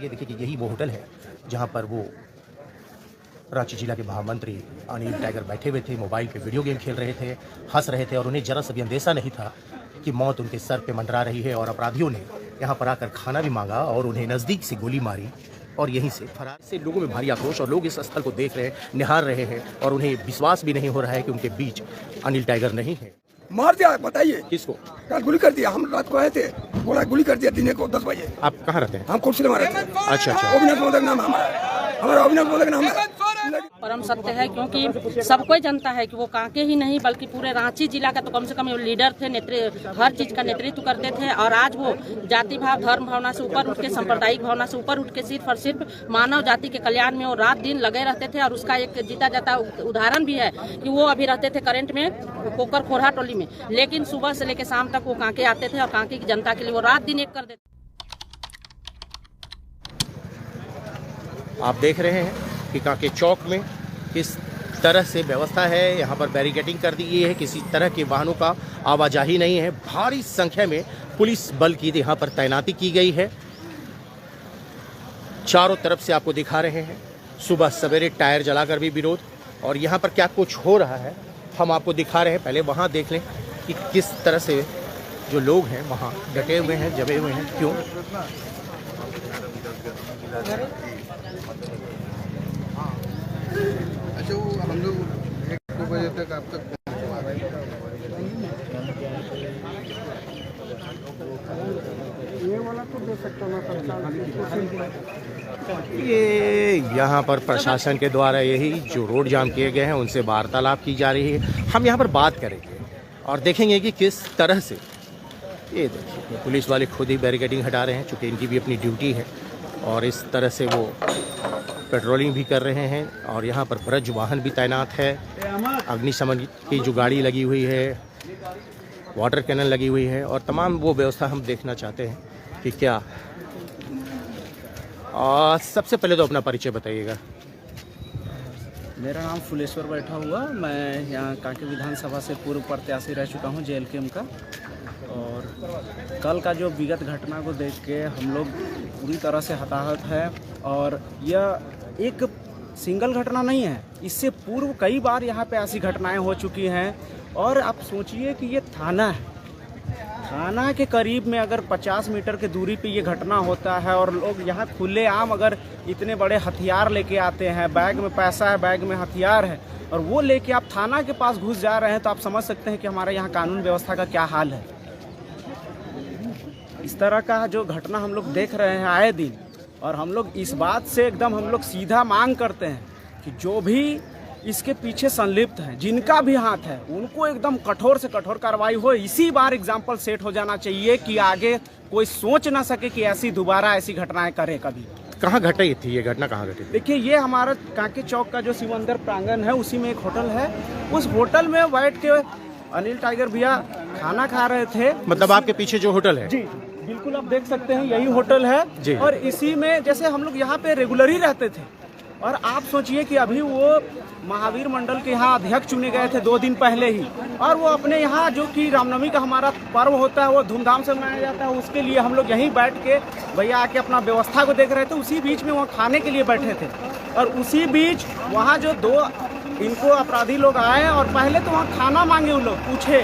ये देखिए कि यही वो होटल है जहाँ पर वो रांची जिला के महामंत्री अनिल टाइगर बैठे हुए थे, मोबाइल पे वीडियो गेम खेल रहे थे, हंस रहे थे और उन्हें जरा सा भी अंदेशा नहीं था कि मौत उनके सर पे मंडरा रही है। और अपराधियों ने यहाँ पर आकर खाना भी मांगा और उन्हें नज़दीक से गोली मारी और यहीं से फरार। से लोगों में भारी आक्रोश और लोग इस स्थल को देख रहे हैं, निहार रहे हैं और उन्हें विश्वास भी नहीं हो रहा है कि उनके बीच अनिल टाइगर नहीं है। मार दिया, बताइए किसको? कल गोली कर दिया। हम रात को आए थे, बोला गोली कर दिया दिन को 10 बजे। आप कहाँ रहते हैं? हम कुर्सी में रहते हैं। अच्छा। अविनाश मोदक नाम हमारा अविनाश मोदक नाम है। परम सत्य है, क्योंकि सबको जानता है कि वो कांके ही नहीं बल्कि पूरे रांची जिला का तो कम से कम लीडर थे, हर चीज का नेतृत्व करते थे। और आज वो जाति भाव धर्म भावना से ऊपर उठ के, सांप्रदायिक भावना से ऊपर उठ के सिर्फ और सिर्फ मानव जाति के कल्याण में वो रात दिन लगे रहते थे। और उसका एक जीता जाता उदाहरण भी है कि वो अभी रहते थे करंट में कोकर खोरहा टोली में, लेकिन सुबह से लेकर शाम तक वो कांके आते थे और कांके की जनता के लिए वो रात दिन एक कर देते। आप देख रहे हैं कि कांके चौक में किस तरह से व्यवस्था है। यहाँ पर बैरिकेडिंग कर दी गई है, किसी तरह के वाहनों का आवाजाही नहीं है। भारी संख्या में पुलिस बल की यहाँ पर तैनाती की गई है। चारों तरफ से आपको दिखा रहे हैं, सुबह सवेरे टायर जलाकर भी विरोध। और यहाँ पर क्या कुछ हो रहा है हम आपको दिखा रहे हैं। पहले वहाँ देख लें कि किस तरह से जो लोग हैं वहाँ डटे हुए हैं, जमे हुए हैं। क्यों? अच्छा, वो हम लोग 1-2 बजे तक आप तक ये यहाँ पर प्रशासन के द्वारा यही जो रोड जाम किए गए हैं उनसे वार्तालाप की जा रही है। हम यहाँ पर बात करेंगे और देखेंगे कि किस तरह से ये देखिए पुलिस वाले खुद ही बैरिकेडिंग हटा रहे हैं, चूँकि इनकी भी अपनी ड्यूटी है। और इस तरह से वो पेट्रोलिंग भी कर रहे हैं। और यहाँ पर ब्रज वाहन भी तैनात है, अग्निशमन की जो गाड़ी लगी हुई है, वाटर कैनन लगी हुई है और तमाम वो व्यवस्था हम देखना चाहते हैं कि क्या। और सबसे पहले तो अपना परिचय बताइएगा। मेरा नाम फुलेश्वर बैठा हुआ, मैं यहाँ कांके विधानसभा से पूर्व प्रत्याशी रह चुका हूँ JLKM का। और कल का जो विगत घटना को देख के हम लोग पूरी तरह से हताहत है। और यह एक सिंगल घटना नहीं है, इससे पूर्व कई बार यहाँ पे ऐसी घटनाएं हो चुकी हैं। और आप सोचिए कि ये थाना है, थाना के करीब में अगर 50 मीटर की दूरी पे ये घटना होता है और लोग यहाँ खुलेआम अगर इतने बड़े हथियार लेके आते हैं, बैग में पैसा है, बैग में हथियार है और वो लेके आप थाना के पास घुस जा रहे हैं, तो आप समझ सकते हैं कि हमारे यहाँ कानून व्यवस्था का क्या हाल है। इस तरह का जो घटना हम लोग देख रहे हैं आए दिन, और हम लोग इस बात से एकदम हम लोग सीधा मांग करते हैं कि जो भी इसके पीछे संलिप्त हैं, जिनका भी हाथ है, उनको एकदम कठोर से कठोर कार्रवाई हो। इसी बार एग्जाम्पल सेट हो जाना चाहिए कि आगे कोई सोच ना सके कि ऐसी दोबारा ऐसी घटनाएं करे कभी। कहाँ घटी थी ये घटना? कहाँ घटी थी? देखिए, ये हमारा कांके चौक का जो सिमंदर प्रांगण है उसी में एक होटल है। उस होटल में बैठ के अनिल टाइगर भैया खाना खा रहे थे। मतलब आपके पीछे जो होटल है? जी बिल्कुल, आप देख सकते हैं यही होटल है जी। और इसी में जैसे हम लोग यहाँ पे रेगुलर ही रहते थे। और आप सोचिए कि अभी वो महावीर मंडल के यहाँ अध्यक्ष चुने गए थे 2 दिन पहले ही, और वो अपने यहाँ जो कि रामनवमी का हमारा पर्व होता है वो धूमधाम से मनाया जाता है, उसके लिए हम लोग यहीं बैठ के भैया आके अपना व्यवस्था को देख रहे थे। उसी बीच में वहाँ खाने के लिए बैठे थे और उसी बीच वहाँ जो 2 इनको अपराधी लोग आए और पहले तो वहाँ खाना मांगे उन लोग, पूछे,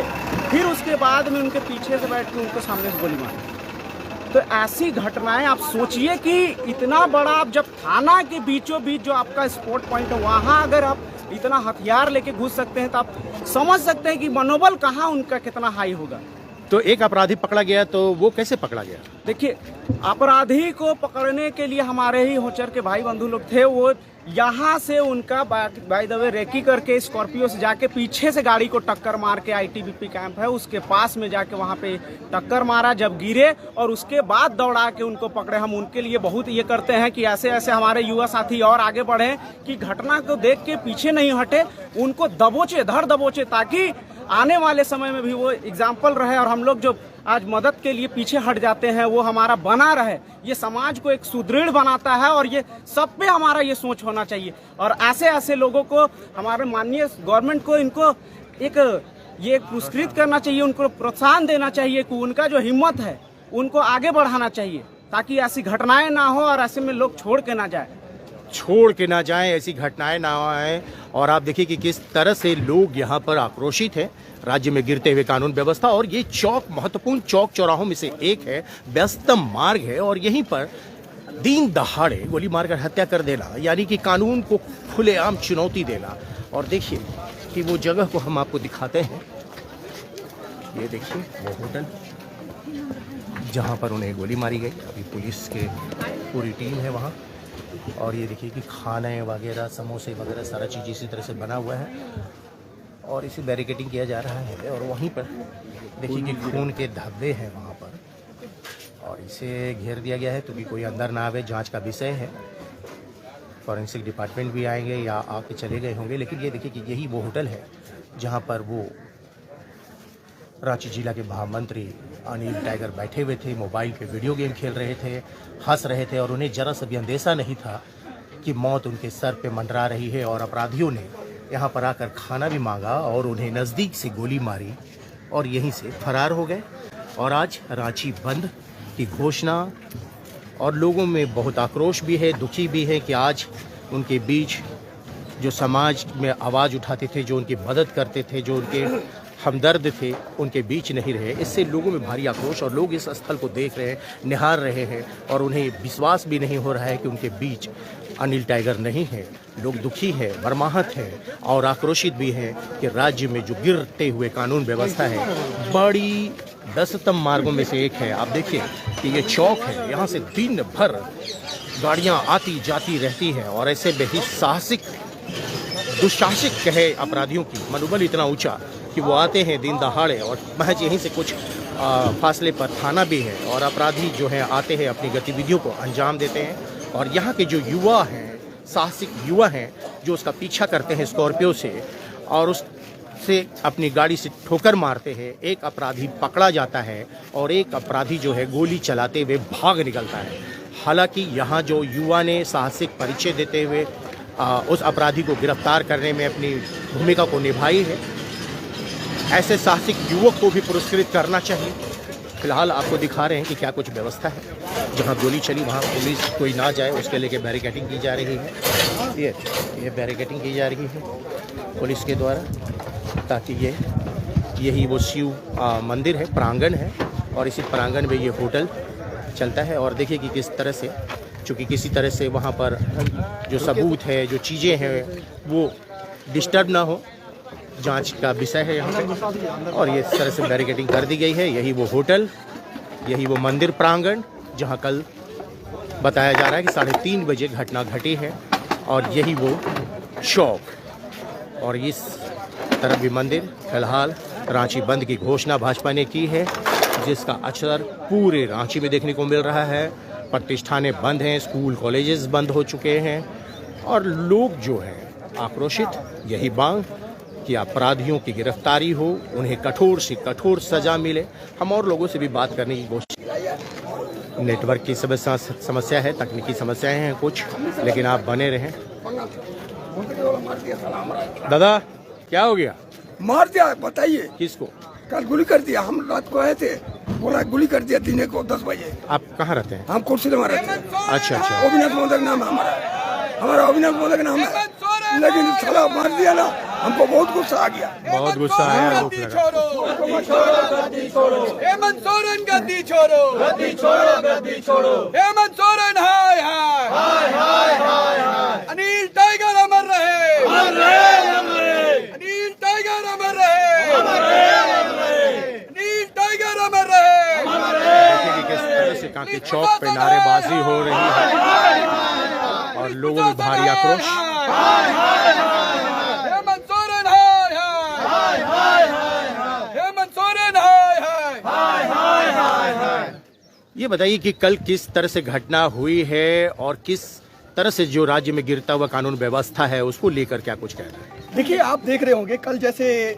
फिर उसके बाद में उनके पीछे से बैठ के उनको सामने से गोली मारी। तो ऐसी घटनाएं आप सोचिए कि इतना बड़ा, आप जब थाना के बीचों बीच जो आपका स्पॉट पॉइंट है वहाँ अगर आप इतना हथियार लेके घुस सकते हैं तो आप समझ सकते हैं कि मनोबल कहाँ उनका कितना हाई होगा। तो एक अपराधी पकड़ा गया, तो वो कैसे पकड़ा गया? देखिए, अपराधी को पकड़ने के लिए हमारे ही होचर के भाई बंधु लोग थे, वो यहाँ से उनका बाय द वे रेकी करके स्कॉर्पियो से जाके पीछे से गाड़ी को टक्कर मार के ITBP कैंप है उसके पास में जाके वहाँ पे टक्कर मारा जब गिरे, और उसके बाद दौड़ा के उनको पकड़े। हम उनके लिए बहुत ये करते हैं कि ऐसे ऐसे हमारे युवा साथी और आगे बढ़े कि घटना को देख के पीछे नहीं हटे, उनको दबोचे, धर दबोचे, ताकि आने वाले समय में भी वो एग्जाम्पल रहे। और हम लोग जो आज मदद के लिए पीछे हट जाते हैं वो हमारा बना रहे, ये समाज को एक सुदृढ़ बनाता है और ये सब पे हमारा ये सोच होना चाहिए। और ऐसे ऐसे लोगों को हमारे माननीय गवर्नमेंट को इनको एक ये पुरस्कृत करना चाहिए, उनको प्रोत्साहन देना चाहिए कि उनका जो हिम्मत है उनको आगे बढ़ाना चाहिए। ताकि ऐसी घटनाएं ना हो और ऐसे में लोग छोड़ के ना जाए, ऐसी घटनाएं ना आए। और आप देखिए कि किस तरह से लोग यहाँ पर आक्रोशित हैं राज्य में गिरते हुए कानून व्यवस्था। और ये चौक महत्वपूर्ण चौक चौराहों में से एक है, व्यस्तम मार्ग है, और यहीं पर दिन दहाड़े गोली मारकर हत्या कर देना यानी कि कानून को खुलेआम चुनौती देना। और देखिए कि वो जगह को हम आपको दिखाते हैं, ये देखिए वो होटल जहाँ पर उन्हें गोली मारी गई। अभी पुलिस के पूरी टीम है वहाँ। और ये देखिए कि खाने वगैरह, समोसे वगैरह सारा चीज़ इसी तरह से बना हुआ है और इसे बैरिकेडिंग किया जा रहा है। और वहीं पर देखिए कि खून के धब्बे हैं वहाँ पर, और इसे घेर दिया गया है तो कि कोई अंदर ना आवे। जांच का विषय है, फॉरेंसिक डिपार्टमेंट भी आएंगे या आके चले गए होंगे। लेकिन ये देखिए कि यही वो होटल है जहाँ पर वो रांची जिला के महामंत्री अनिल टाइगर बैठे हुए थे, मोबाइल पे वीडियो गेम खेल रहे थे, हंस रहे थे, और उन्हें जरा सा भी अंदेशा नहीं था कि मौत उनके सर पे मंडरा रही है। और अपराधियों ने यहाँ पर आकर खाना भी मांगा और उन्हें नज़दीक से गोली मारी और यहीं से फरार हो गए। और आज रांची बंद की घोषणा, और लोगों में बहुत आक्रोश भी है, दुखी भी है कि आज उनके बीच जो समाज में आवाज़ उठाते थे, जो उनकी मदद करते थे, जो उनके हमदर्द थे, उनके बीच नहीं रहे। इससे लोगों में भारी आक्रोश, और लोग इस स्थल को देख रहे हैं, निहार रहे हैं, और उन्हें विश्वास भी नहीं हो रहा है कि उनके बीच अनिल टाइगर नहीं है। लोग दुखी हैं, मर्माहत हैं और आक्रोशित भी हैं कि राज्य में जो गिरते हुए कानून व्यवस्था है, बड़ी व्यस्तम मार्गों में से एक है। आप देखिए कि ये चौक है, यहाँ से दिन भर गाड़ियाँ आती जाती रहती हैं, और ऐसे में ही साहसिक दुस्साहसिक कहे अपराधियों की मनोबल इतना ऊंचा कि वो आते हैं दिन दहाड़े, और महज यहीं से कुछ फासले पर थाना भी है, और अपराधी जो हैं आते हैं, अपनी गतिविधियों को अंजाम देते हैं। और यहाँ के जो युवा हैं, साहसिक युवा हैं, जो उसका पीछा करते हैं स्कॉर्पियो से और उससे अपनी गाड़ी से ठोकर मारते हैं। एक अपराधी पकड़ा जाता है और एक अपराधी जो है गोली चलाते हुए भाग निकलता है। हालांकि यहाँ जो युवा ने साहसिक परिचय देते हुए उस अपराधी को गिरफ्तार करने में अपनी भूमिका को निभाई है, ऐसे साहसिक युवक को भी पुरस्कृत करना चाहिए। फिलहाल आपको दिखा रहे हैं कि क्या कुछ व्यवस्था है। जहां गोली चली वहां पुलिस कोई ना जाए उसके लेके बैरिकेडिंग की जा रही है। ये बैरिकेडिंग की जा रही है पुलिस के द्वारा, ताकि यही वो शिव मंदिर है, प्रांगण है, और इसी प्रांगण में ये होटल चलता है। और देखिए कि किस तरह से, चूँकि किसी तरह से वहाँ पर जो सबूत है, जो चीज़ें हैं, वो डिस्टर्ब ना हो, जांच का विषय है यहाँ पे। और ये इस तरह से बैरिकेडिंग कर दी गई है। यही वो होटल, यही वो मंदिर प्रांगण जहाँ कल बताया जा रहा है कि 3:30 बजे घटना घटी है, और यही वो चौक। और इस तरफ भी मंदिर। फिलहाल रांची बंद की घोषणा भाजपा ने की है, जिसका असर पूरे रांची में देखने को मिल रहा है। प्रतिष्ठानें बंद हैं, स्कूल कॉलेजेस बंद हो चुके हैं, और लोग जो हैं आक्रोशित, यही मांग कि अपराधियों की गिरफ्तारी हो, उन्हें कठोर से कठोर सजा मिले। हम और लोगों से भी बात करने की कोशिश। नेटवर्क की समस्या है, तकनीकी समस्याएं हैं कुछ, लेकिन आप बने रहें। दादा क्या हो गया? मार दिया, बताइए किसको? कल गोली कर दिया। हम रात को आए थे, बोला गोली कर दिया दिन को 10 बजे। आप कहाँ रहते हैं? हम कुर्सी में रहते हैं। अच्छा अच्छा। अविनाश मोदक नाम है हमारा अविनाश मोदक नाम है, लेकिन साला मार दिया ना, हमको बहुत गुस्सा आ गया। बहुत गुस्सा आया। गद्दी छोड़ो, हेमंत सोरेन गद्दी छोड़ो, गद्दी छोड़ो, गद्दी छोड़ो, हेमंत सोरेन हाय हाय हाय हाय हाय हाय, अनिल टाइगर अमर रहे, अमर रहे, अमर रहे, अनिल टाइगर अमर रहे, अमर रहे, अमर रहे, अनिल टाइगर अमर रहे, अमर रहे। देखिए कि किस तरह से कांके चौक पे नारेबाजी हो रही है और लोगों में भारी आक्रोश। हेमंत सोरेन हाय हाय हाय हाय, हेमंत सोरेन हाय हाय हाय हाय हाय हाय। ये बताइए कि कल किस तरह से घटना हुई है और किस तरह से जो राज्य में गिरता हुआ कानून व्यवस्था है उसको लेकर क्या कुछ कह रहे हैं? देखिए, आप देख रहे होंगे कल जैसे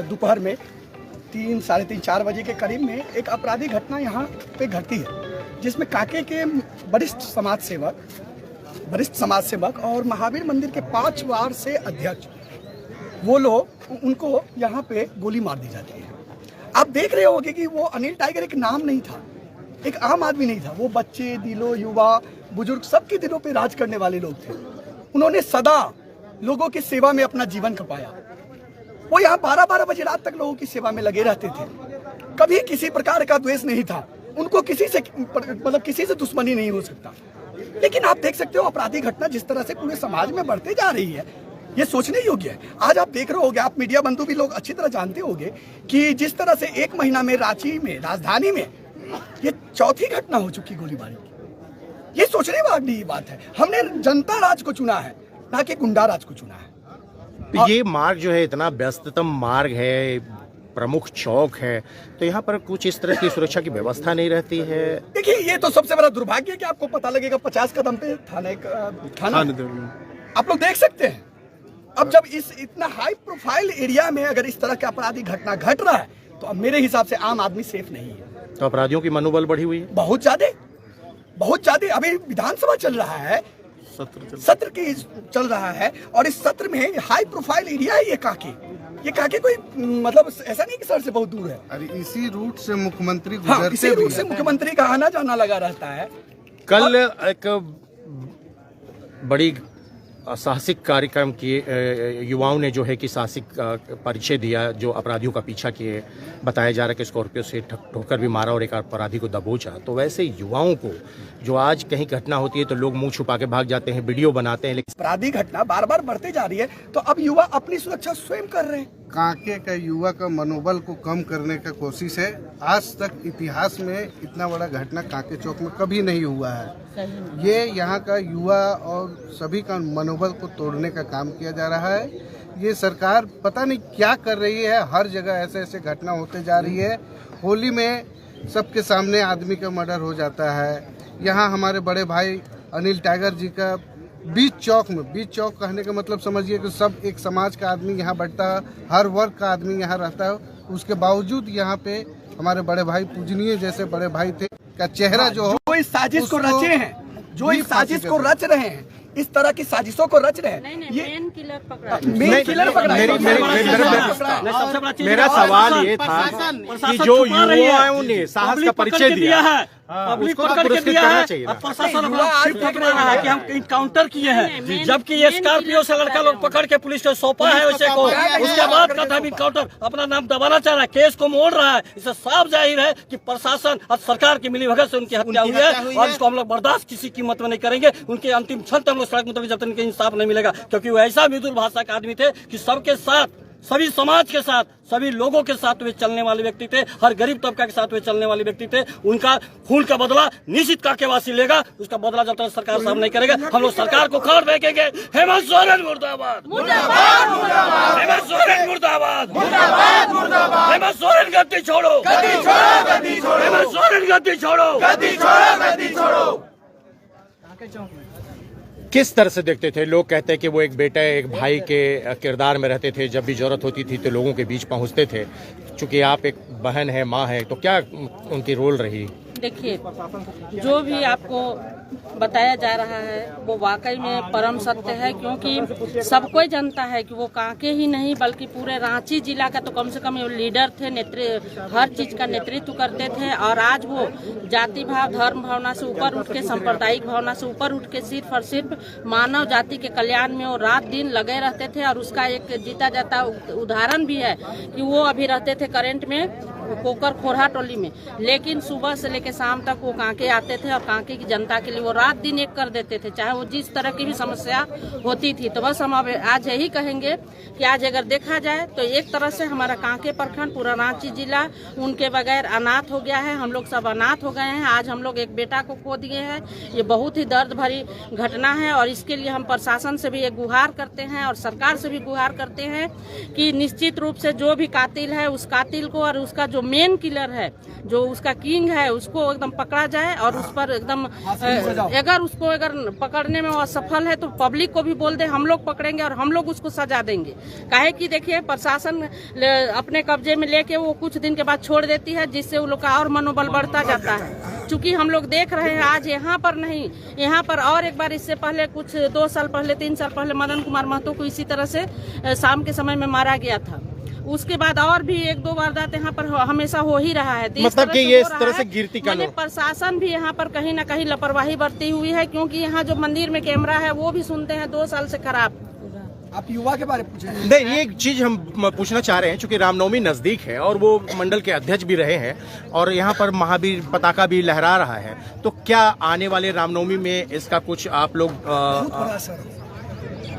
दोपहर में 3, साढ़े 3, 4 बजे के करीब में एक अपराधी घटना यहाँ पे घटती है, जिसमें कांके के वरिष्ठ समाज सेवक और महावीर मंदिर के 5 वार्ड से अध्यक्ष, वो लोग, उनको यहाँ पे गोली मार दी जाती है। आप देख रहे होंगे कि वो अनिल टाइगर एक नाम नहीं था, एक आम आदमी नहीं था, वो बच्चे, दिलों, युवा, बुजुर्ग सबके दिलों पे राज करने वाले लोग थे। उन्होंने सदा लोगों की सेवा में अपना जीवन खपाया। वो यहाँ 12-12 बजे रात तक लोगों की सेवा में लगे रहते थे। कभी किसी प्रकार का द्वेष नहीं था उनको, किसी से मतलब किसी से दुश्मनी नहीं हो सकता। लेकिन आप देख सकते हो आपराधिक घटना जिस तरह से पूरे समाज में बढ़ते जा रही है, ये सोचने योग्य है। आज आप देख रहे होगे, आप मीडिया बंधु भी लोग अच्छी तरह जानते होंगे कि जिस तरह से एक महीना में रांची में, राजधानी में, ये चौथी घटना हो चुकी गोलीबारी की। ये सोचने वाली बात है। हमने जनता राज को चुना है, ना कि गुंडा राज को चुना है। तो ये मार्ग जो है इतना व्यस्ततम मार्ग है, प्रमुख चौक है, तो यहाँ पर कुछ इस तरह की सुरक्षा की व्यवस्था नहीं रहती है। देखिए, ये तो सबसे बड़ा दुर्भाग्य है कि आपको पता लगेगा 50 कदम पे थाना आप लोग देख सकते हैं। अब जब इस इतना हाई प्रोफाइल एरिया में अगर इस तरह का आपराधिक घटना घट रहा है, तो अब मेरे हिसाब से आम आदमी सेफ नहीं है। तो अपराधियों की मनोबल बढ़ी हुई है बहुत ज्यादा। अभी विधानसभा चल रहा है, सत्र की चल रहा है, और इस सत्र में हाई प्रोफाइल एरिया है। ये काके कोई मतलब ऐसा नहीं कि सर से बहुत दूर है। अरे इसी रूट से मुख्यमंत्री इसी रूट से मुख्यमंत्री का आना जाना लगा रहता है। कल एक बड़ी साहसिक कार्यक्रम किए युवाओं ने, जो है कि साहसिक परिचय दिया, जो अपराधियों का पीछा किए। बताया जा रहा है कि स्कॉर्पियो से ठोकर भी मारा और एक अपराधी को दबोचा। तो वैसे युवाओं को जो आज कहीं घटना होती है तो लोग मुंह छुपा के भाग जाते हैं, वीडियो बनाते हैं, लेकिन अपराधिक घटना बार बार बढ़ते जा रही है, तो अब युवा अपनी सुरक्षा स्वयं कर रहे हैं। कांके का युवा का मनोबल को कम करने का कोशिश है। आज तक इतिहास में इतना बड़ा घटना कांके चौक में कभी नहीं हुआ है। ये यहाँ का युवा और सभी का मनोबल को तोड़ने का काम किया जा रहा है। ये सरकार पता नहीं क्या कर रही है, हर जगह ऐसे घटना होते जा रही है। होली में सबके सामने आदमी का मर्डर हो जाता है। यहाँ हमारे बड़े भाई अनिल टाइगर जी का बीच चौक कहने का मतलब समझिए कि सब एक समाज का आदमी यहाँ बैठता है, हर वर्ग का आदमी यहाँ रहता है। उसके बावजूद यहाँ पे हमारे बड़े भाई पूजनीय जैसे बड़े भाई थे का चेहरा जो इस साजिश को रचे हैं, जो इस साजिश को रच रहे हैं, इस तरह की साजिशों को रच रहे हैं। ये मेन किलर पकड़ा, मेरा सवाल ये था कि जो युवाओं ने साहस का परिचय दिया है, पब्लिक पकड़ के दिया है। अब प्रशासन अपना सिर फेंक रहा है कि हम इनकाउंटर किए हैं, जबकि ये स्कॉर्पियो से लड़का लोग पकड़ के पुलिस को सौंपा है उसे को। उसके बाद कहता है इनकाउंटर, अपना नाम दबाना चाह रहा है, केस को मोड़ रहा है। इससे साफ जाहिर है कि प्रशासन और सरकार की मिलीभगत से उनकी हत्या हुई है, और इसको हम लोग बर्दाश्त किसी कीमत में नहीं करेंगे। उनके अंतिम क्षण तक हम लोग सड़क में जब तक इनका इंसाफ नहीं मिलेगा, क्योंकि वो ऐसा मृदुल भाषा के आदमी थे कि सबके साथ, सभी समाज के साथ, सभी लोगों के साथ वे चलने वाले व्यक्ति थे। हर गरीब तबका के साथ वे चलने वाले व्यक्ति थे। उनका खून का बदला निश्चित कांकेवासी लेगा। उसका बदला जब तक सरकार साफ नहीं करेगा, हम लोग सरकार को खबर फेंकेंगे। हेमंत सोरेन मुर्दाबाद, हेमंत सोरेन मुर्दाबाद, हेमंत सोरेन गद्दी छोड़ो, हेमंत सोरेन गद्दी छोड़ो। किस तरह से देखते थे? लोग कहते हैं कि वो एक बेटा एक भाई के किरदार में रहते थे। जब भी जरूरत होती थी तो लोगों के बीच पहुंचते थे। चूंकि आप एक बहन है, माँ है, तो क्या उनकी रोल रही? देखिए, जो भी आपको बताया जा रहा है वो वाकई में परम सत्य है, क्योंकि सब कोई जानता है कि वो कांके ही नहीं बल्कि पूरे रांची जिला का तो कम से कम लीडर थे, हर चीज का नेतृत्व करते थे। और आज वो जाति भाव, धर्म भावना से ऊपर उठ के, सांप्रदायिक भावना से ऊपर उठ के सिर्फ और सिर्फ मानव जाति के कल्याण में वो रात दिन लगे रहते थे। और उसका एक जीता जाता उदाहरण भी है कि वो अभी रहते थे करंट में कोकर खोरहा टोली में, लेकिन सुबह से लेकर शाम तक वो कांके आते थे और कांके की जनता के लिए वो रात दिन एक कर देते थे, चाहे वो जिस तरह की भी समस्या होती थी। तो बस हम आज यही कहेंगे कि आज अगर देखा जाए तो एक तरह से हमारा कांके प्रखंड, पूरा रांची जिला उनके बगैर अनाथ हो गया है। हम लोग सब अनाथ हो गए हैं। आज हम लोग एक बेटा को खो दिए हैं। ये बहुत ही दर्द भरी घटना है, और इसके लिए हम प्रशासन से भी एक गुहार करते हैं और सरकार से भी गुहार करते हैं कि निश्चित रूप से जो भी कातिल है, उस कातिल को और उसका जो मेन किलर है, जो उसका किंग है, उसको एकदम पकड़ा जाए। और उस पर एकदम अगर पकड़ने में वो असफल है तो पब्लिक को भी बोल दे, हम लोग पकड़ेंगे और हम लोग उसको सजा देंगे। काहे कि देखिए, प्रशासन अपने कब्जे में लेके वो कुछ दिन के बाद छोड़ देती है, जिससे वो लोग का और मनोबल बढ़ता जाता है। चूंकि हम लोग देख रहे हैं आज यहाँ पर नहीं, यहाँ पर और एक बार इससे पहले कुछ 2 साल पहले, 3 साल पहले मदन कुमार महतो को इसी तरह से शाम के समय में मारा गया था। उसके बाद और भी 1-2 वारदात यहाँ पर हमेशा हो ही रहा है। मतलब कि ये इस तरह से गिरती कानून, प्रशासन भी यहाँ पर कहीं ना कहीं लापरवाही बरती हुई है, क्योंकि यहाँ जो मंदिर में कैमरा है वो भी सुनते हैं 2 साल से खराब। आप युवा के बारे में पूछे? नहीं, ये एक चीज हम पूछना चाह रहे हैं, चूंकि रामनवमी नजदीक है और वो मंडल के अध्यक्ष भी रहे हैं और यहाँ पर महावीर पताका भी लहरा रहा है, तो क्या आने वाले रामनवमी में इसका कुछ आप लोग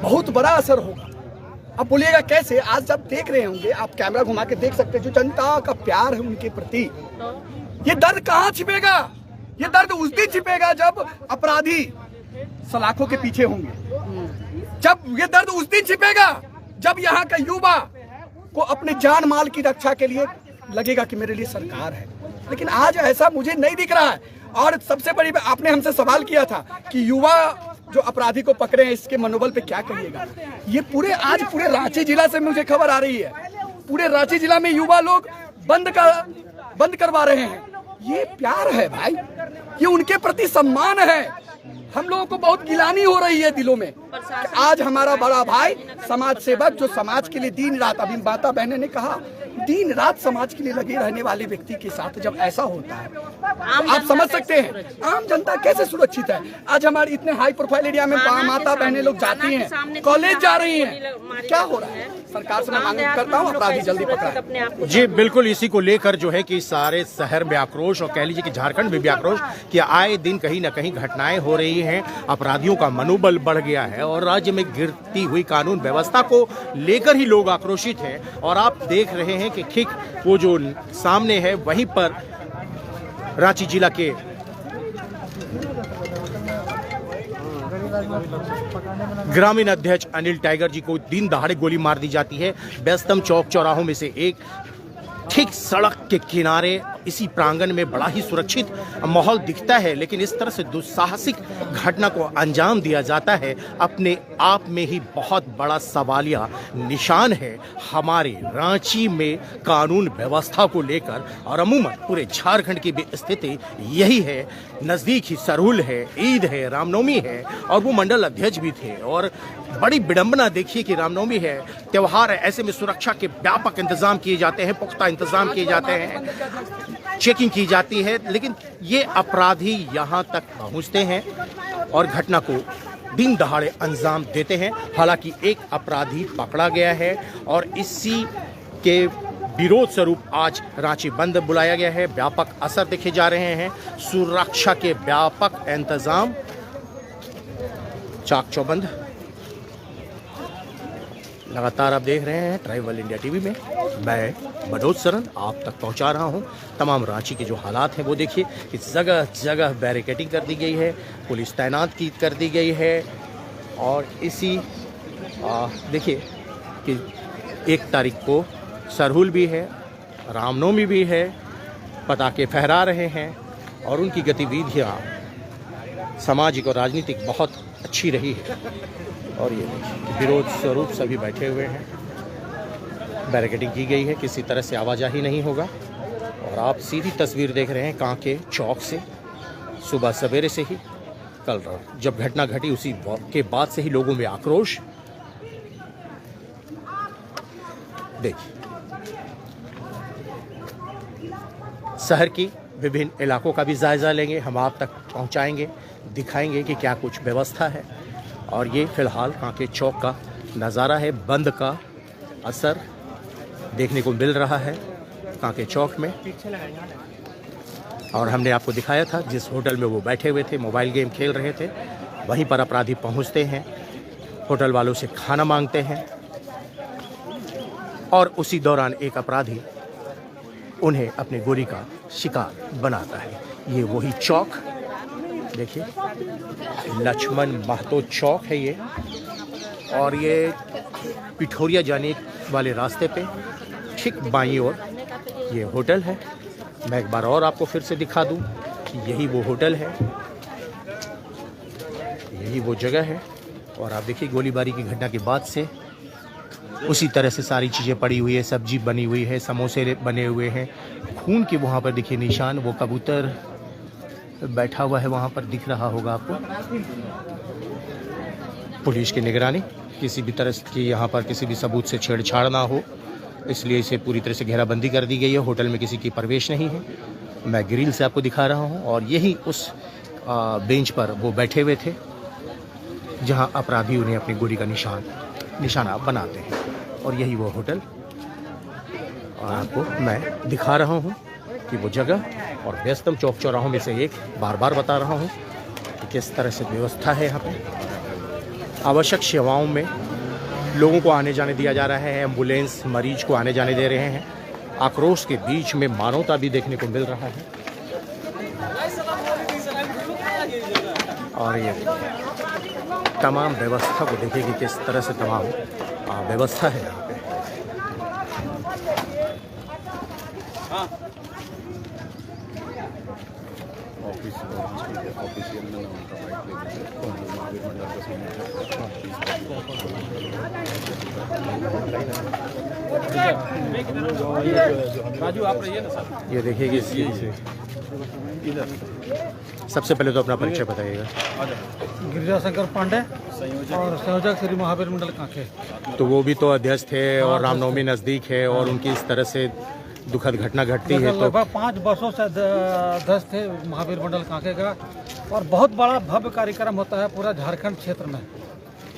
बहुत बड़ा असर होगा। अब बोलिएगा कैसे? आज जब देख रहे होंगे आप, कैमरा घुमा के देख सकते हैं, जो जनता का प्यार है उनके प्रति, ये दर्द कहाँ छिपेगा? ये दर्द उस दिन छिपेगा जब अपराधी सलाखों के पीछे होंगे। जब ये दर्द उस दिन छिपेगा जब यहाँ का युवा को अपने जान माल की रक्षा के लिए लगेगा कि मेरे लिए सरकार है। लेकिन आज ऐसा मुझे नहीं दिख रहा है। और सबसे बड़ी, आपने हमसे सवाल किया था कि युवा जो अपराधी को पकड़े हैं इसके मनोबल पे क्या कहिएगा। ये आज पूरे रांची जिला से मुझे खबर आ रही है, पूरे रांची जिला में युवा लोग बंद करवा रहे हैं। ये प्यार है भाई, ये उनके प्रति सम्मान है। हम लोगों को बहुत गिलानी हो रही है दिलों में। आज हमारा बड़ा भाई समाज सेवक जो समाज के लिए दिन रात, अभी माता बहने ने कहा, दिन रात समाज के लिए लगे रहने वाले व्यक्ति के साथ जब ऐसा होता है तो आप समझ सकते हैं आम जनता कैसे सुरक्षित है। आज हमारे इतने हाई प्रोफाइल एरिया में माता बहने लोग जाती हैं, कॉलेज जा रही हैं, क्या हो रहा है? सरकार से मैं मांग करता हूँ अपराधी जल्दी पकड़ाएं। जी बिल्कुल, इसी को लेकर जो है कि सारे शहर में आक्रोश, और कह लीजिए कि झारखंड में भी आक्रोश, कि आए दिन कहीं न कहीं घटनाएं हो रही हैं, अपराधियों का मनोबल बढ़ गया है और राज्य में गिरती हुई कानून व्यवस्था को लेकर ही लोग आक्रोशित हैं। और आप देख रहे हैं कि ठीक वो जो सामने है वहीं पर रांची जिला के ग्रामीण अध्यक्ष अनिल टाइगर जी को दिन दहाड़े गोली मार दी जाती है। व्यस्तम चौक चौराहों में से एक, ठीक सड़क के किनारे इसी प्रांगण में बड़ा ही सुरक्षित माहौल दिखता है, लेकिन इस तरह से दुस्साहसिक घटना को अंजाम दिया जाता है, अपने आप में ही बहुत बड़ा सवालिया निशान है हमारे रांची में कानून व्यवस्था को लेकर। और अमूमन पूरे झारखंड की भी स्थिति यही है। नज़दीक ही सरहुल है, ईद है, रामनवमी है, और वो मंडल अध्यक्ष भी थे। और बड़ी विडंबना देखिए कि रामनवमी है, त्यौहार है, ऐसे में सुरक्षा के व्यापक इंतजाम किए जाते हैं, पुख्ता इंतजाम किए जाते हैं, चेकिंग की जाती है, लेकिन ये अपराधी यहाँ तक पहुँचते हैं और घटना को दिन दहाड़े अंजाम देते हैं। हालांकि एक अपराधी पकड़ा गया है और इसी के विरोध स्वरूप आज रांची बंद बुलाया गया है। व्यापक असर देखे जा रहे हैं, सुरक्षा के व्यापक इंतजाम, चाक चौबंद लगातार आप देख रहे हैं ट्राइबल इंडिया टीवी में। मैं मनोज सरन आप तक पहुंचा रहा हूं। तमाम रांची के जो हालात हैं वो देखिए कि जगह जगह बैरिकेडिंग कर दी गई है, पुलिस तैनात की कर दी गई है। और इसी देखिए कि 1 तारीख को सरहुल भी है, रामनवमी भी है, पटाखे फहरा रहे हैं और उनकी गतिविधियाँ सामाजिक और राजनीतिक बहुत अच्छी रही है। और ये देखिए विरोध स्वरूप सभी बैठे हुए हैं, बैरिकेडिंग की गई है, किसी तरह से आवाजाही नहीं होगा। और आप सीधी तस्वीर देख रहे हैं कांके चौक से, सुबह सवेरे से ही, कल जब घटना घटी उसी के बाद से ही लोगों में आक्रोश। देखिए शहर की विभिन्न इलाकों का भी जायजा लेंगे, हम आप तक पहुंचाएंगे, दिखाएंगे कि क्या कुछ व्यवस्था है। और ये फिलहाल कांके चौक का नज़ारा है, बंद का असर देखने को मिल रहा है कांके चौक में। और हमने आपको दिखाया था जिस होटल में वो बैठे हुए थे, मोबाइल गेम खेल रहे थे, वहीं पर अपराधी पहुंचते हैं, होटल वालों से खाना मांगते हैं और उसी दौरान एक अपराधी उन्हें अपने गोली का शिकार बनाता है। ये वही चौक देखिए, लक्ष्मण महतो चौक है ये, और ये पिठोरिया जाने वाले रास्ते पे ठीक बाईं ओर ये होटल है। मैं एक बार और आपको फिर से दिखा दूं कि यही वो होटल है, यही वो जगह है। और आप देखिए गोलीबारी की घटना के बाद से उसी तरह से सारी चीज़ें पड़ी हुई है, सब्जी बनी हुई है, समोसे बने हुए हैं, खून के वहाँ पर देखिए निशान, वो कबूतर बैठा हुआ है वहाँ पर दिख रहा होगा आपको। पुलिस की निगरानी, किसी भी तरह की यहाँ पर किसी भी सबूत से छेड़छाड़ ना हो, इसलिए इसे पूरी तरह से घेराबंदी कर दी गई है। होटल में किसी की प्रवेश नहीं है। मैं ग्रिल से आपको दिखा रहा हूँ और यही उस बेंच पर वो बैठे हुए थे जहाँ अपराधी उन्हें अपनी गोली का निशाना बनाते हैं। और यही वो होटल, और आपको मैं दिखा रहा हूँ कि वो जगह और व्यस्तम चौक चौराहों में से एक, बार बार बता रहा हूँ कि किस तरह से व्यवस्था है यहाँ पे। आवश्यक सेवाओं में लोगों को आने जाने दिया जा रहा है, एम्बुलेंस मरीज को आने जाने दे रहे हैं। आक्रोश के बीच में मानवता भी देखने को मिल रहा है। और ये तमाम व्यवस्था को देखिए कि किस तरह से तमाम व्यवस्था है यहाँ पे। राजू आप रहिए ना सर। ये देखिए कि सबसे पहले तो अपना परिचय बताइएगा। गिरिजा शंकर पांडे और संयोजक श्री महावीर मंडल कांके। तो वो भी तो अध्यक्ष थे और रामनवमी नज़दीक है और उनकी इस तरह से दुखद घटना घटती है। तो लगभग 5 वर्षों से अध्यक्ष थे महावीर मंडल कांके का, और बहुत बड़ा भव्य कार्यक्रम होता है पूरा झारखंड क्षेत्र में।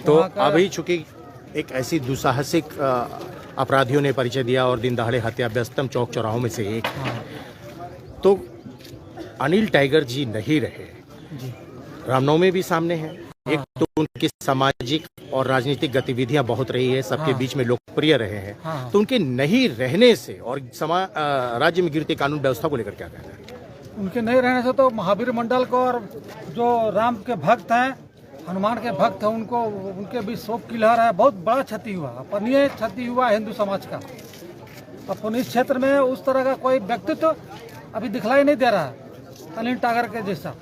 तो अभी चूंकि एक ऐसी दुस्साहसिक अपराधियों ने परिचय दिया और दिन दहाड़े हत्या व्यस्तम चौक चौराहों में से एक, तो अनिल टाइगर जी नहीं रहे। रामनवमी भी सामने है। एक तो उनकी सामाजिक और राजनीतिक गतिविधियां बहुत रही है, सबके बीच में लोकप्रिय रहे हैं। तो उनके नहीं रहने से और राज्य में गिरती कानून व्यवस्था को लेकर क्या कहना है? उनके नहीं रहने से तो महावीर मंडल को, और जो राम के भक्त हैं, हनुमान के भक्त हैं, उनको उनके भी शोक की लहर है। बहुत बड़ा क्षति हुआ, अपनीय क्षति हुआ हिंदू समाज का। अब इस क्षेत्र में उस तरह का कोई व्यक्तित्व अभी दिखलाई नहीं दे रहा है अनिल टाइगर के जैसा।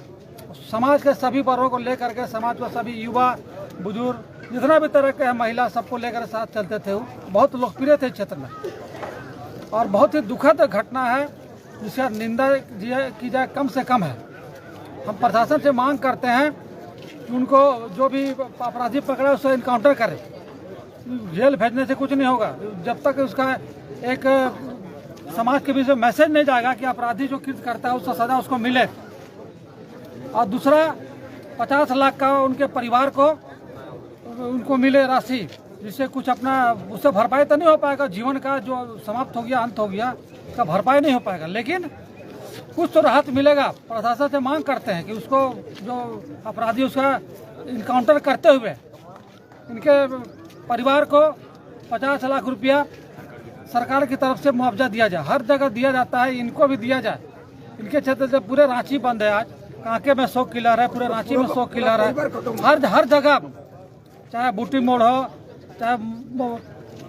समाज के सभी वर्गों को लेकर के, समाज को सभी युवा बुजुर्ग जितना भी तरह के महिला, सबको लेकर साथ चलते थे। वो बहुत लोकप्रिय थे क्षेत्र में, और बहुत ही दुखद घटना है जिसका निंदा की जाए कम से कम है। हम प्रशासन से मांग करते हैं कि उनको जो भी अपराधी पकड़ा उससे इनकाउंटर करे। जेल भेजने से कुछ नहीं होगा जब तक उसका एक समाज के बीच में मैसेज नहीं जाएगा कि अपराधी जो कृत्य करता है उसका सजा उसको मिले। और दूसरा 50 लाख का उनके परिवार को उनको मिले राशि, जिससे कुछ अपना उससे भरपाई तो नहीं हो पाएगा, जीवन का जो समाप्त हो गया, अंत हो गया, उसका भरपाई नहीं हो पाएगा, लेकिन कुछ तो राहत मिलेगा। प्रशासन से मांग करते हैं कि उसको जो अपराधी उसका इनकाउंटर करते हुए इनके परिवार को 50 लाख रुपया सरकार की तरफ से मुआवजा दिया जाए। हर जगह दिया जाता है, इनको भी दिया जाए। इनके क्षेत्र से पूरे रांची बंद है। आज कांके में शोक की लहर है, पूरे रांची में शोक की लहर है। हर जगह, चाहे बूटी मोड़ हो, चाहे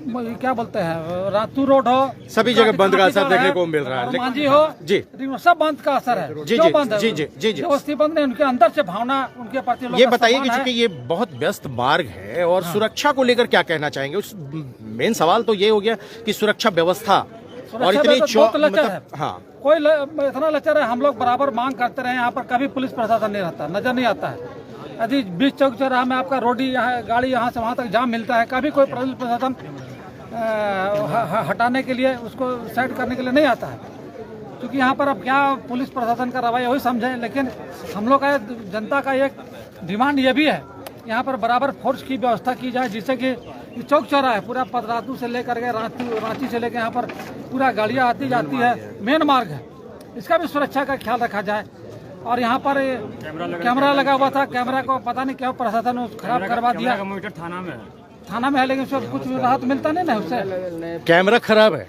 क्या बोलते हैं रातू रोड हो, सभी जगह बंद का असर देखने को मिल रहा है। मांझी हो जी, सब बंद का असर है। जी जी बंद है, जी जी जी जी व्यवस्थित बंद नहीं, उनके अंदर से भावना उनके प्रति। ये बताइए कि चूंकि ये बहुत व्यस्त मार्ग है और सुरक्षा को लेकर क्या कहना चाहेंगे? उस मेन सवाल तो ये हो गया कि सुरक्षा व्यवस्था और इतनी हाँ, कोई इतना लचर है। हम लोग बराबर मांग करते रहे, यहाँ पर कभी पुलिस प्रशासन नहीं रहता, नजर नहीं आता है। यदि बीच चौक चौराहा में आपका रोडी गाड़ी यहाँ से वहाँ तक जाम मिलता है, कभी कोई पुलिस प्रशासन हटाने के लिए, उसको साइड करने के लिए नहीं आता है। क्योंकि यहाँ पर अब क्या पुलिस प्रशासन का रवैया वही समझें, लेकिन हम लोग का जनता का एक डिमांड ये भी है, यहाँ पर बराबर फोर्स की व्यवस्था की जाए, जिससे कि चौक चौराहा है पूरा पतरातू से लेकर के रांची से लेकर यहाँ पर पूरा गाड़ियाँ आती जाती है, मेन मार्ग है, इसका भी सुरक्षा का ख्याल रखा जाए। और यहाँ पर कैमरा लगा हुआ था, कैमरा को पता नहीं क्यों प्रशासन ने खराब करवा दिया। थाना में है, लेकिन उससे कुछ राहत मिलता नहीं ना उससे। कैमरा खराब है,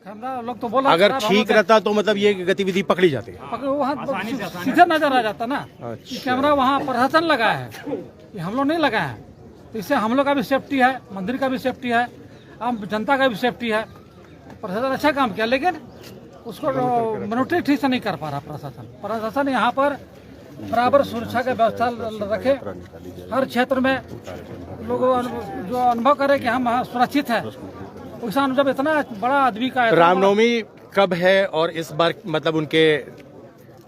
कैमरा लोग तो बोला अगर ठीक रहता तो मतलब ये गतिविधि पकड़ी जाती है, वहाँ सीधे नजर आ जाता ना। कैमरा वहाँ प्रशासन लगाया है, ये हम लोग नहीं लगाए हैं। तो इससे हम लोग का भी सेफ्टी है, मंदिर का भी सेफ्टी है, आम जनता का भी सेफ्टी है। प्रशासन अच्छा काम किया, लेकिन उसको मॉनिटरिंग ठीक से नहीं कर पा रहा प्रशासन यहाँ पर बराबर सुरक्षा की व्यवस्था रखे। हर क्षेत्र में लोग जो अनुभव करे कि हम सुरक्षित है, उसका जब इतना बड़ा आदमी का रामनवमी कब है और इस बार मतलब उनके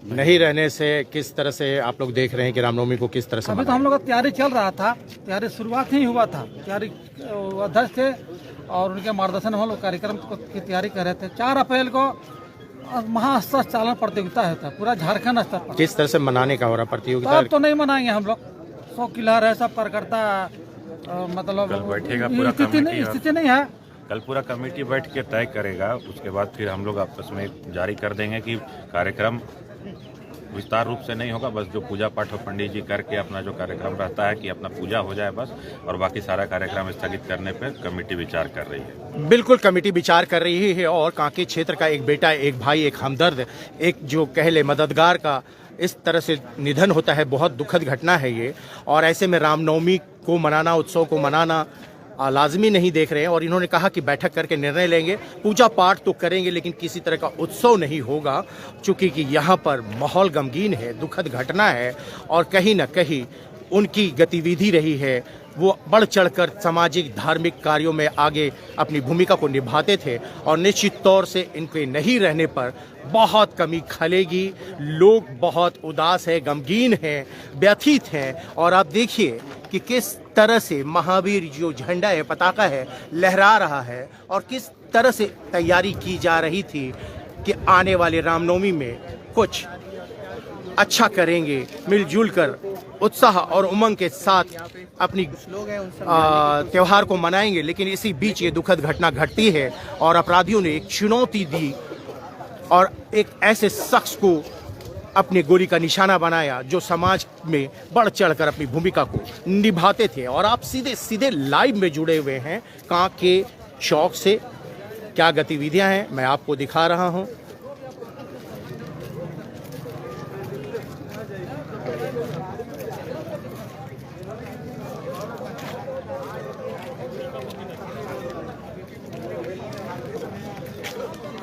नहीं रहने से किस तरह से आप लोग देख रहे हैं कि रामनवमी को किस तरह से? अभी तो हम लोग का तैयारी चल रहा था, तैयारी शुरुआत ही हुआ था, तैयारी अध्यक्ष थे और उनके मार्गदर्शन में हम लोग कार्यक्रम की तैयारी कर रहे थे। 4 अप्रैल को महाअस्त्र चालन प्रतियोगिता होता है पूरा झारखंड स्तर पर। किस तरह से मनाने का हो रहा प्रतियोगिता? तो नहीं मनाएंगे हम लोग, 100 किलर है, सब कार्यकर्ता मतलब बैठेगा पूरा स्थिति नहीं है। कल पूरा कमेटी बैठ के तय करेगा, उसके बाद फिर हम लोग आपस में जारी कर देंगे कि कार्यक्रम विस्तार रूप से नहीं होगा, बस जो पूजा पाठ और पंडित जी करके अपना जो कार्यक्रम रहता है कि अपना पूजा हो जाए बस, और बाकी सारा कार्यक्रम स्थगित करने पर कमेटी विचार कर रही है। बिल्कुल कमेटी विचार कर रही है और कांके क्षेत्र का एक बेटा, एक भाई, एक हमदर्द, एक जो कहले मददगार का इस तरह से निधन होता है, बहुत दुखद घटना है ये। और ऐसे में रामनवमी को मनाना, उत्सव को मनाना लाजमी नहीं देख रहे हैं। और इन्होंने कहा कि बैठक करके निर्णय लेंगे, पूजा पाठ तो करेंगे लेकिन किसी तरह का उत्सव नहीं होगा, चूंकि कि यहाँ पर माहौल गमगीन है, दुखद घटना है और कहीं न कहीं उनकी गतिविधि रही है, वो बढ़ चढ़कर सामाजिक धार्मिक कार्यों में आगे अपनी भूमिका को निभाते थे और निश्चित तौर से इनके नहीं रहने पर बहुत कमी खलेगी। लोग बहुत उदास है, गमगीन हैं, व्यथित हैं। और आप देखिए कि किस तरह से महावीर जो झंडा है, पताका है, लहरा रहा है और किस तरह से तैयारी की जा रही थी कि आने वाले रामनवमी में कुछ अच्छा करेंगे, मिलजुल कर उत्साह और उमंग के साथ अपनी त्योहार को मनाएंगे। लेकिन इसी बीच ये दुखद घटना घटती है और अपराधियों ने एक चुनौती दी और एक ऐसे शख्स को अपने गोली का निशाना बनाया जो समाज में बढ़ चढ़कर अपनी भूमिका को निभाते थे। और आप सीधे सीधे लाइव में जुड़े हुए हैं कांके चौक से, क्या गतिविधियां हैं मैं आपको दिखा रहा हूं।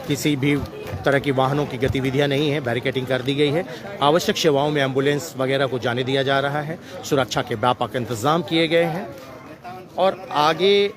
किसी भी तरह की वाहनों की गतिविधियां नहीं है, बैरिकेडिंग कर दी गई है। आवश्यक सेवाओं में एम्बुलेंस वगैरह को जाने दिया जा रहा है, सुरक्षा के व्यापक इंतजाम किए गए हैं और आगे